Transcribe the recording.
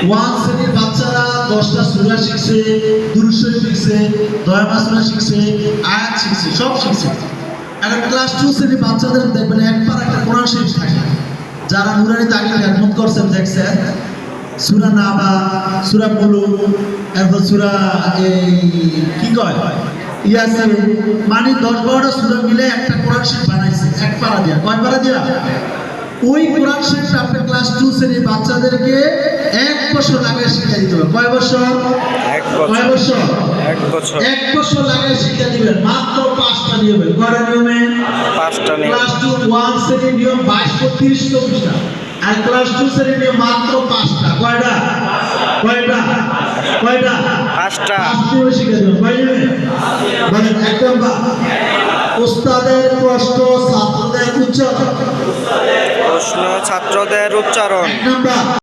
One শ্রেণীর বাচ্চারা 10টা সূরা শিখছে, দুরূদ শরীফ শিখছে, দয়ামা সূরা শিখছে, আয়াত শিখছে, সব শিখছে। এখন ক্লাস 2 শ্রেণীর বাচ্চাদের দেখবেন একবার একটা কোরআন শরীফ থাকে। যারা নুরানি তাকিয়ে খেদমত করছেন দেখছেন সূরা নাবা, সূরা মুলুক, এরপর সূরা এই কি কয় ইয়াসিন, মানে 10-12টা সূরা মিলে একটা কোরআন শরীফ বানাইছে এক পারা দিয়া। কয় পারা দিয়া? ওই কোরআন শরীফ আপনি ক্লাস 2 শ্রেণীর বাচ্চাদেরকে 1 বছর লাগে শিক্ষা দিতে হবে। কয় বছর? 1 বছর। কয় বছর? 1 বছর। 1 বছর লাগে শিক্ষা দিবেন। মাত্র 5টা নিয়মে। কয়টা নিয়মে? 5টা নিয়ম। ক্লাস 2 1 শ্রেণীর নিয়ম 22-30টা। আর ক্লাস 2 শ্রেণীর নিয়ম মাত্র 5টা। কয়টা? কয়টা? কয়টা? 5টা। 5টা শিক্ষা দিবেন। কয় নিয়মে? বলেন একদম বা ওস্তাদের প্রশ্ন ছাত্রদের উচ্চারণ। প্রশ্ন ছাত্রদের উচ্চারণ। 1 নাম্বার